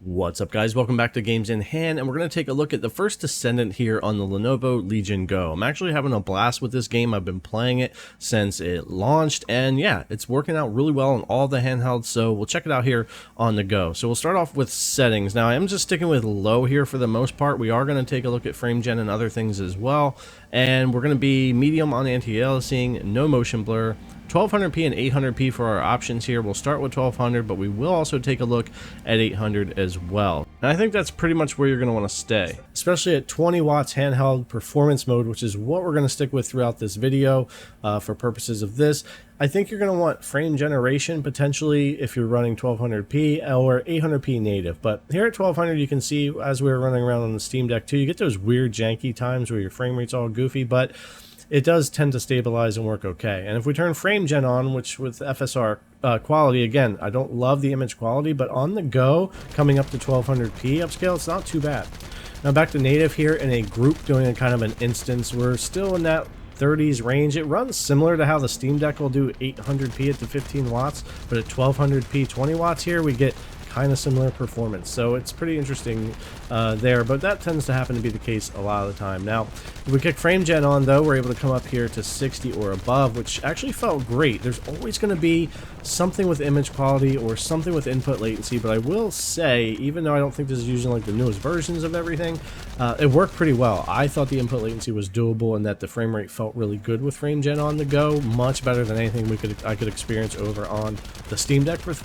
What's up, guys? Welcome back to Games in Hand, and we're going to take a look at the First Descendant here on the Lenovo Legion Go. I'm actually having a blast with this game. I've been playing it since it launched, and yeah, it's working out really well on all the handhelds, so we'll check it out here on the go. So we'll start off with settings. Now, I am just sticking with low here for the most part. We are going to take a look at frame gen and other things as well, and we're going to be medium on anti-aliasing, no motion blur, 1200p and 800p for our options here. We'll start with 1200, but we will also take a look at 800 as well. And I think that's pretty much where you're going to want to stay, especially at 20 watts handheld performance mode, which is what we're going to stick with throughout this video for purposes of this. I think you're going to want frame generation potentially if you're running 1200p or 800p native. But here at 1200, you can see as we were running around on the Steam Deck too, you get those weird janky times where your frame rate's all goofy, but it does tend to stabilize and work okay. And if we turn frame gen on, which with FSR quality, again, I don't love the image quality, but on the go, coming up to 1200p upscale, it's not too bad. Now back to native here in a group doing a kind of an instance. We're still in that 30s range. It runs similar to how the Steam Deck will do 800p at the 15 watts, but at 1200p 20 watts here, we get kind of similar performance, so it's pretty interesting there, but that tends to happen to be the case a lot of the time. Now if we kick frame gen on though, we're able to come up here to 60 or above, which actually felt great. There's always going to be something with image quality or something with input latency, but I will say, even though I don't think this is using like the newest versions of everything, it worked pretty well. I thought the input latency was doable and that the frame rate felt really good with frame gen on the go, much better than anything I could experience over on the Steam Deck with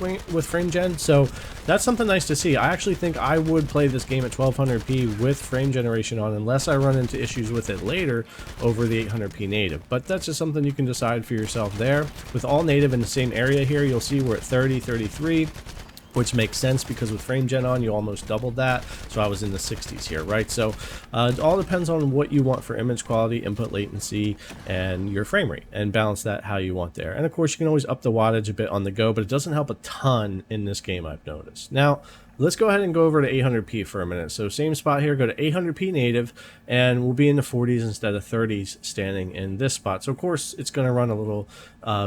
frame gen. So that's something nice to see. I actually think I would play this game at 1200p with frame generation on, unless I run into issues with it later over the 800p native. But that's just something you can decide for yourself there. With all native in the same area here, you'll see we're at 30, 33. Which makes sense because with frame gen on, you almost doubled that. So I was in the 60s here, right? So it all depends on what you want for image quality, input latency, and your frame rate, and balance that how you want there. And of course, you can always up the wattage a bit on the go, but it doesn't help a ton in this game, I've noticed. Now, let's go ahead and go over to 800p for a minute. So same spot here, go to 800p native, and we'll be in the 40s instead of 30s standing in this spot. So of course, it's going to run a little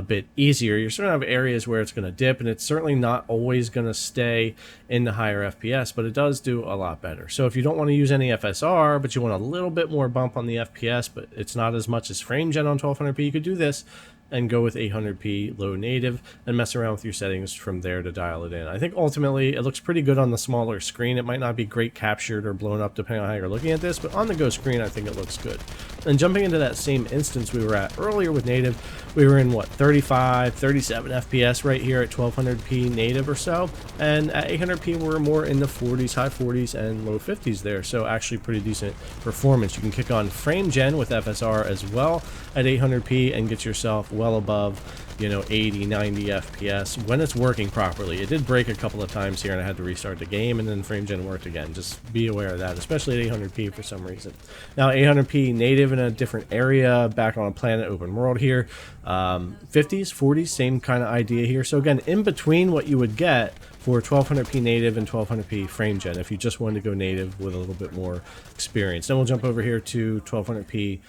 bit easier. You're going to have areas where it's going to dip, and it's certainly not always going to stay in the higher FPS, but it does do a lot better. So if you don't want to use any FSR, but you want a little bit more bump on the FPS, but it's not as much as frame gen on 1200p, you could do this and go with 800p low native and mess around with your settings from there to dial it in. I think ultimately it looks pretty good on the smaller screen. It might not be great captured or blown up depending on how you're looking at this, but on the go screen I think it looks good. And jumping into that same instance we were at earlier with native, we were in what, 35, 37 FPS right here at 1200p native or so, and at 800p we're more in the 40s, high 40s and low 50s there, so actually pretty decent performance. You can kick on frame gen with FSR as well at 800p and get yourself well above, you know, 80, 90 FPS when it's working properly. It did break a couple of times here and I had to restart the game, and then frame gen worked again. Just be aware of that, especially at 800p for some reason. Now 800p native in a different area, back on a planet open world here, 50s, 40s, same kind of idea here. So again, in between what you would get for 1200p native and 1200p frame gen if you just wanted to go native with a little bit more experience. Then we'll jump over here to 1200p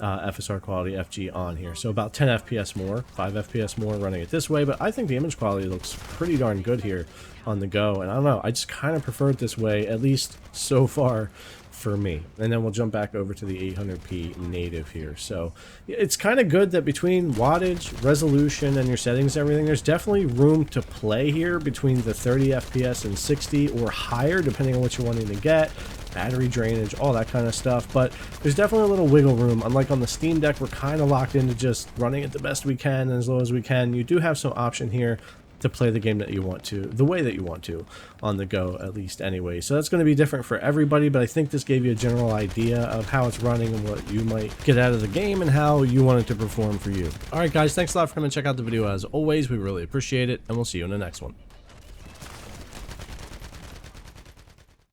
FSR quality FG on here, so about 10 FPS more, 5 FPS more running it this way, but I think the image quality looks pretty darn good here on the go, and I don't know, I just kind of prefer it this way, at least so far for me. And then we'll jump back over to the 800p native here. So it's kind of good that between wattage, resolution, and your settings and everything, there's definitely room to play here between the 30 FPS and 60 or higher, depending on what you're wanting to get, battery drainage, all that kind of stuff. But there's definitely a little wiggle room. Unlike on the Steam Deck, we're kind of locked into just running it the best we can and as low as we can. You do have some option here to play the game that you want to, the way that you want to, on the go, at least anyway. So that's going to be different for everybody, but I think this gave you a general idea of how it's running and what you might get out of the game and how you want it to perform for you. Alright guys, thanks a lot for coming to check out the video as always. We really appreciate it, and we'll see you in the next one.